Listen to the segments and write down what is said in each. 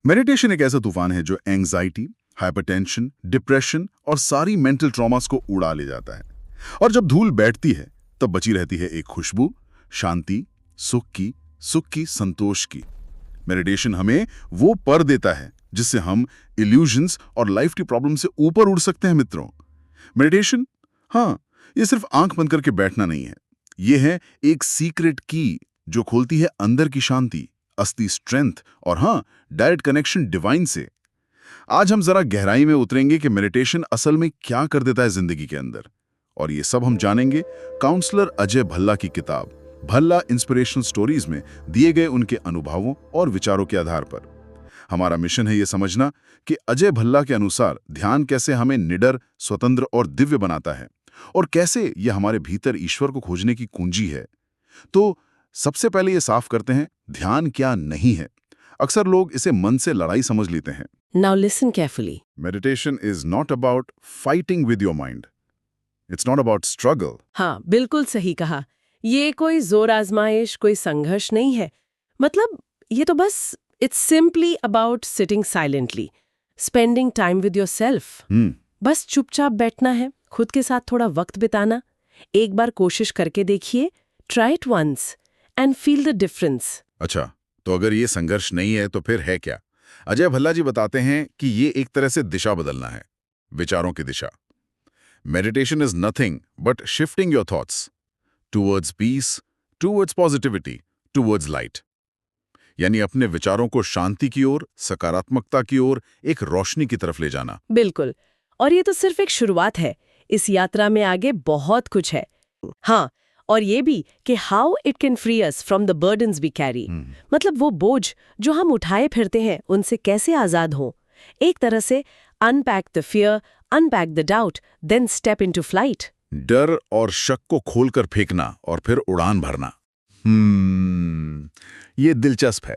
Meditation एक ऐसा तूफान है जो एंजाइटी, हाइपरटेंशन, डिप्रेशन और सारी मेंटल ट्रॉमास को उड़ा ले जाता है। और जब धूल बैठती है तब बची रहती है एक खुशबू, शांति, सुख की, संतोष की। मेडिटेशन हमें वो पर देता है जिससे हम इल्यूजन्स और लाइफ की प्रॉब्लम से ऊपर उड़ सकते हैं मित्रों। मेडिटेशन, हाँ, ये सिर्फ आंख बंद करके बैठना नहीं है। ये है एक सीक्रेट की जो खोलती है अंदर की शांति, असली स्ट्रेंथ और हाँ, डायरेक्ट कनेक्शन डिवाइन से। आज हम जरा गहराई में उतरेंगे कि मेडिटेशन असल में क्या कर देता है जिंदगी के अंदर, और ये सब हम जानेंगे काउंसलर अजय भल्ला की किताब भल्ला इंस्पिरेशनल स्टोरीज में दिए गए उनके अनुभवों और विचारों के आधार पर। हमारा मिशन है ये समझना कि अजय भल्ला के अनुसार ध्यान कैसे हमें निडर, स्वतंत्र और दिव्य बनाता है, और कैसे यह हमारे भीतर ईश्वर को खोजने की कुंजी है। तो सबसे पहले ये साफ करते हैं, ध्यान क्या नहीं है। अक्सर लोग इसे मन से लड़ाई समझ लेते हैं। Now listen carefully. Meditation is not about fighting with your mind. It's not about struggle. हाँ, बिल्कुल सही कहा। ये कोई जोर आजमाइश, कोई संघर्ष नहीं है। मतलब ये तो बस it's simply about sitting silently, spending time with yourself. बस चुपचाप बैठना है, खुद के साथ थोड़ा वक्त बिताना। एक बार कोशिश करके देखिए, try it once and feel the difference. अच्छा, तो अगर ये संघर्ष नहीं है तो फिर है क्या? अजय भल्ला जी बताते हैं कि ये एक तरह से दिशा बदलना है, विचारों की दिशा। Meditation is nothing but shifting your thoughts towards peace, towards positivity, towards light. यानी अपने विचारों को शांति की ओर, सकारात्मकता की ओर, एक रोशनी की तरफ ले जाना। बिल्कुल। और ये तो सिर्फ एक शुरुआत है। इस यात्रा में आगे बहुत कुछ है। हाँ, और ये भी कि how it can free us from the burdens we carry. मतलब वो बोझ जो हम उठाए फिरते हैं, उनसे कैसे आजाद हो। एक तरह से unpack the fear, unpack the doubt, then step into flight. डर और शक को खोलकर फेंकना और फिर उड़ान भरना। ये दिलचस्प है।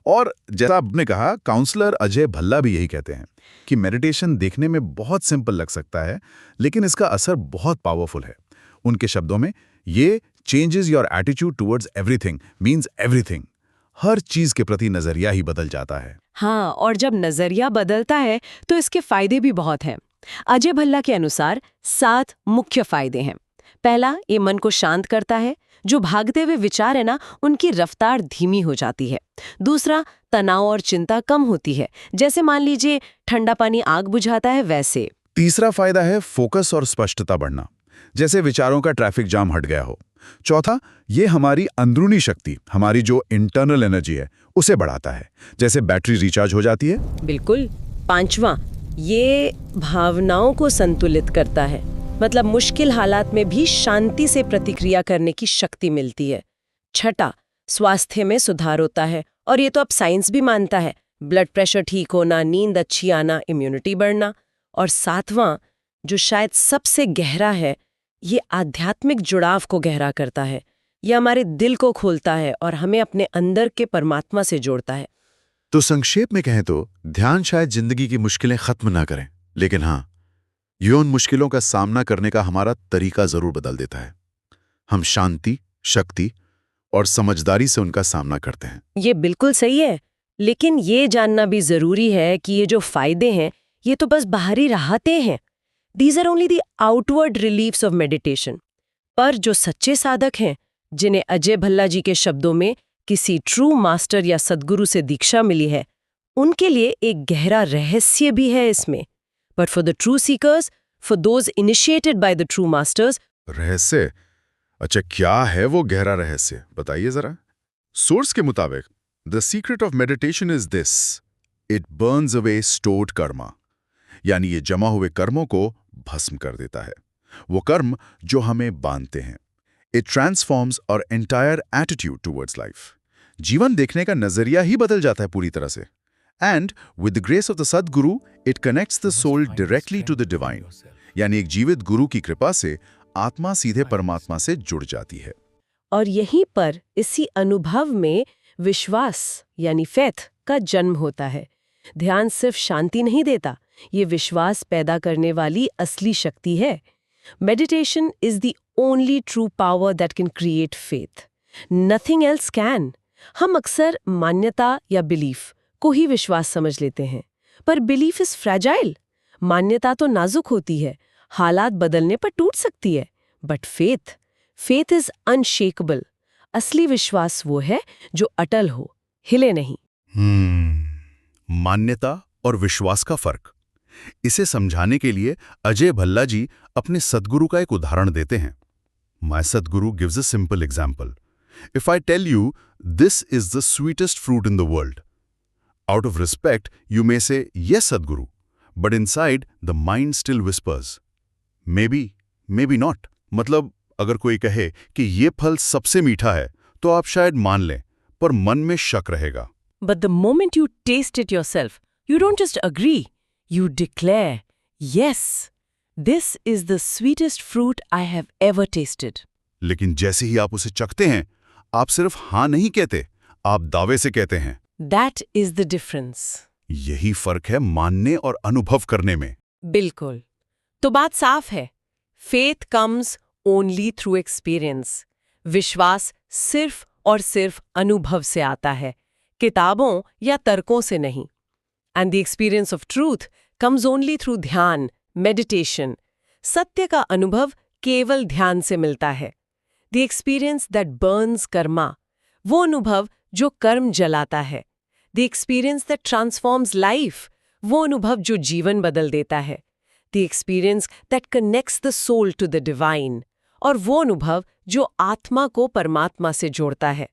और जैसा आपने कहा, काउंसलर अजय भल्ला भी यही कहते हैं कि मेडिटेशन देखने में बहुत सिंपल लग सकता है, लेकिन इसका असर बहुत पावरफुल है। उनके शब्दों में, ये changes your attitude towards everything, means everything. हर चीज के प्रति नजरिया ही बदल जाता है। हाँ, और जब नजरिया बदलता है तो इसके फायदे भी बहुत हैं। अजय भल्ला के अनुसार 7 मुख्य फायदे हैं। पहला, ये मन को शांत करता है। जो भागते हुए विचार है ना, उनकी रफ्तार धीमी हो जाती है। दूसरा, तनाव और चिंता कम होती है। जैसे मान लीजिए ठंडा पानी आग बुझाता है, वैसे। तीसरा फायदा है फोकस और स्पष्टता बढ़ना, जैसे विचारों का ट्रैफिक जाम हट गया हो। चौथा, ये हमारी अंदरूनी शक्ति, हमारी जो इंटरनल एनर्जी है, उसे बढ़ाता है, जैसे बैटरी रिचार्ज हो जाती है। बिल्कुल। पांचवा, ये भावनाओं को संतुलित करता है। मतलब मुश्किल हालात में भी शांति से प्रतिक्रिया करने की शक्ति मिलती है। छठा, स्वास्थ्य में सुधार होता है, और ये तो अब साइंस भी मानता है। ब्लड प्रेशर ठीक होना, नींद अच्छी आना, इम्यूनिटी बढ़ना। और सातवां, जो शायद सबसे गहरा है, ये आध्यात्मिक जुड़ाव को गहरा करता है। ये हमारे दिल को खोलता है और हमें अपने अंदर के परमात्मा से जोड़ता है। तो संक्षेप में कहें तो ध्यान शायद जिंदगी की मुश्किलें खत्म ना करें, लेकिन हाँ, ये उन मुश्किलों का सामना करने का हमारा तरीका जरूर बदल देता है। हम शांति, शक्ति और समझदारी से उनका सामना करते हैं। ये बिल्कुल सही है, लेकिन ये जानना भी जरूरी है कि ये जो फायदे हैं, ये तो बस बाहरी राहतें हैं। These are only the outward reliefs of meditation. पर जो सच्चे साधक हैं, जिन्हें अजय भल्ला जी के शब्दों में किसी ट्रू मास्टर या सद्गुरु से दीक्षा मिली है, उनके लिए एक गहरा रहस्य भी है इसमें। But for the true seekers, for those initiated by the true masters, रहस्य? अच्छा, क्या है वो गहरा रहस्य, बताइए जरा। सोर्स के मुताबिक, The secret of meditation is this: it burns away stored karma. यानी ये जमा हुए कर्मों को भस्म कर देता है, वो कर्म जो हमें बांधते हैं। It transforms our entire attitude towards life. जीवन देखने का नजरिया ही बदल जाता है पूरी तरह से। And with the grace of the Sadguru, it connects the soul directly to the divine. यानी एक जीवित गुरु की कृपा से आत्मा सीधे परमात्मा से जुड़ जाती है। और यहीं पर इसी अनुभव में विश्वास यानी फेथ का जन्म होता है। ध्यान सिर्फ शांति नहीं देता, ये विश्वास पैदा करने वाली असली शक्ति है। Meditation is the only true power that can create faith. Nothing else can. हम अक्सर मान्यता या बिलीफ, को ही विश्वास समझ लेते हैं। पर बिलीफ इज फ्रैजाइल। मान्यता तो नाजुक होती है, हालात बदलने पर टूट सकती है। But faith is unshakeable. असली विश्वास वो है जो अटल हो, हिले नहीं। मान्यता और विश्वास का फर्क, इसे समझाने के लिए अजय भल्ला जी अपने सद्गुरु का एक उदाहरण देते हैं। My Sadhguru gives a simple example. If I tell you this is the sweetest fruit in the world, out of respect you may say yes Sadhguru, but inside the mind still whispers maybe not. मतलब अगर कोई कहे कि ये फल सबसे मीठा है तो आप शायद मान लें, पर मन में शक रहेगा। But the moment you taste it yourself, you don't just agree, you declare, yes, this is the sweetest fruit I have ever tasted. लेकिन जैसे ही आप उसे चखते हैं, आप सिर्फ हाँ नहीं कहते, आप दावे से कहते हैं। That is the difference. यही फर्क है मानने और अनुभव करने में। बिल्कुल। तो बात साफ है, faith comes only through experience. विश्वास सिर्फ और सिर्फ अनुभव से आता है, किताबों या तर्कों से नहीं। And the experience of truth comes only through ध्यान, meditation. सत्य का अनुभव केवल ध्यान से मिलता है। The experience that burns karma, वो अनुभव जो कर्म जलाता है। The experience that transforms life, वो अनुभव जो जीवन बदल देता है। The experience that connects the soul to the divine, और वो अनुभव जो आत्मा को परमात्मा से जोड़ता है।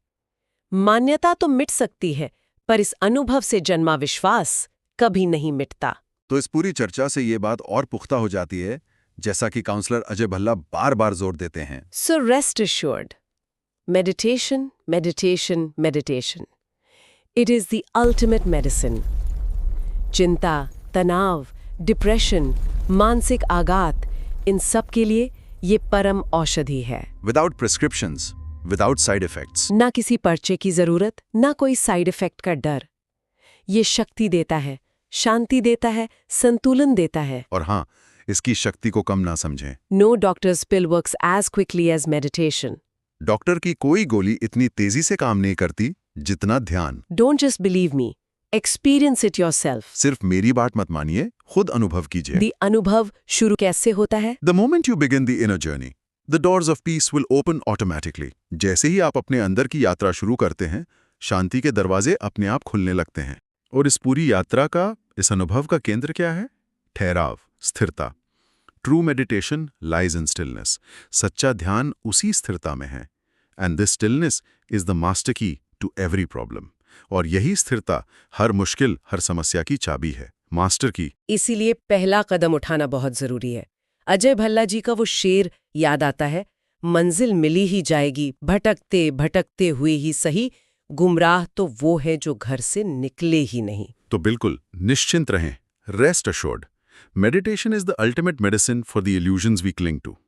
मान्यता तो मिट सकती है, पर इस अनुभव से जन्मा विश्वास कभी नहीं मिटता। तो इस पूरी चर्चा से ये बात और पुख्ता हो जाती है, जैसा कि काउंसलर अजय भल्ला बार बार जोर देते हैं। So rest assured, meditation, meditation, meditation. It is the ultimate medicine. चिंता, तनाव, डिप्रेशन, मानसिक आघात, इन सब के लिए ये परम औषधि है। Without prescriptions, without side effects. ना किसी पर्चे की जरूरत, ना कोई साइड इफेक्ट का डर। ये शक्ति देता है, शांति देता है, संतुलन देता है। और हाँ, इसकी शक्ति को कम ना समझें। No doctor's pill works as quickly as meditation. Doctor की कोई गोली इतनी तेजी से काम नहीं करती जितना ध्यान। Don't just believe me. Experience it yourself. सिर्फ मेरी बात मत मानिए, खुद अनुभव कीजिए। The अनुभव शुरू कैसे होता है? The moment you begin the inner journey, the doors of peace will open automatically. जैसे ही आप अपने अंदर की यात्रा शुरू करते हैं, शांति के दरवाजे अपने आप खुलने लगते हैं। और इस पूरी यात्रा का, इस अनुभव का केंद्र क्या है? ठहराव, स्थिरता। True meditation lies in stillness. सच्चा ध्यान उसी स्थिरता में है। And this stillness is the master की टू एवरी प्रॉब्लम। और यही स्थिरता हर मुश्किल, हर समस्या की चाबी है, मास्टर की। इसीलिए पहला कदम उठाना बहुत जरूरी है। अजय भल्ला जी का वो शेर याद आता है, मंजिल मिली ही जाएगी, भटकते भटकते हुए ही सही, गुमराह तो वो है जो घर से निकले ही नहीं। तो बिल्कुल निश्चिंत रहें, rest assured. Meditation is the ultimate medicine for the illusions we cling to.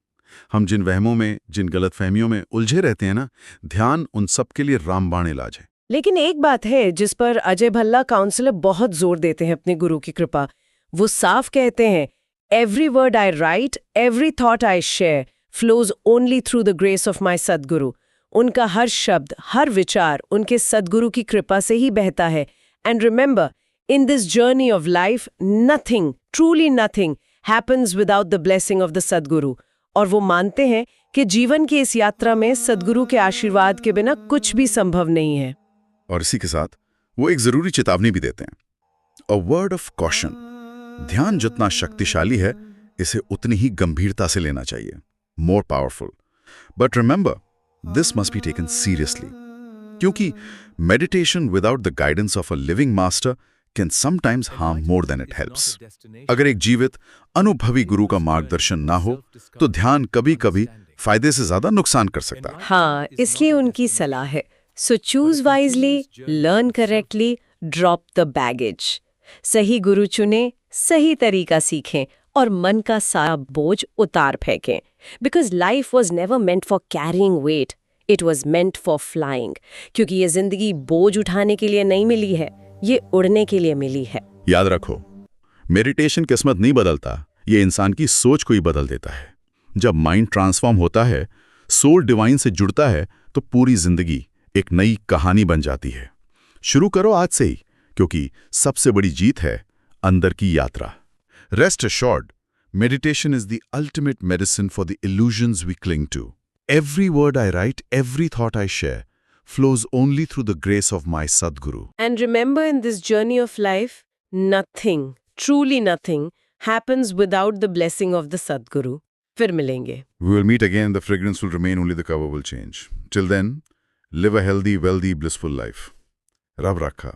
हम जिन वहमों में, जिन गलतफहमियों में उलझे रहते हैं ना, ध्यान उन सब के लिए रामबाण इलाज है। लेकिन एक बात है जिस पर अजय भल्ला काउंसलर बहुत जोर देते हैं अपने गुरु की कृपा। वो साफ कहते हैं, every word I write, every thought I share flows only through the grace of my Sadhguru. उनका हर शब्द, हर विचार उनके सद्गुरु की कृपा से ही बहता है। And remember, in this journey of life nothing, truly nothing happens without the blessing of the Sadhguru. और वो मानते हैं कि जीवन की इस यात्रा में सद्गुरु के आशीर्वाद के बिना कुछ भी संभव नहीं है। और इसी के साथ वो एक जरूरी चेतावनी भी देते हैं, अ वर्ड ऑफ कॉशन। ध्यान जितना शक्तिशाली है, इसे उतनी ही गंभीरता से लेना चाहिए, more powerful. But remember, this must be taken seriously, क्योंकि meditation without the guidance of a living master can sometimes harm more than it helps. अगर एक जीवित, अनुभवी गुरु का मार्गदर्शन ना हो, तो ध्यान कभी-कभी फायदे से ज्यादा नुकसान कर सकता है। हाँ, इसलिए उनकी सलाह है, so choose wisely, learn correctly, drop the baggage. सही गुरु चुने, सही तरीका सीखें और मन का सारा बोझ उतार फेंकें। Because life was never meant for carrying weight, it was meant for flying. क्योंकि ये जिंदगी बोझ उठाने के लिए नहीं मिली है, ये उड़ने के लिए मिली है। याद रखो, मेडिटेशन किस्मत नहीं बदलता, ये इंसान की सोच को ही बदल देता है। जब माइंड ट्रांसफॉर्म होता है, सोल डिवाइन से जुड़ता है, तो पूरी जिंदगी एक नई कहानी बन जाती है। शुरू करो आज से ही, क्योंकि सबसे बड़ी जीत है अंदर की यात्रा। Rest assured, meditation is the ultimate medicine for the illusions we cling to. Every word I write, every thought I share, flows only through the grace of my Sadguru. And remember, in this journey of life, nothing, truly nothing, happens without the blessing of the Sadguru. फिर मिलेंगे। We will meet again. The fragrance will remain, only the cover will change. Till then, live a healthy, wealthy, blissful life. Rab Rakha.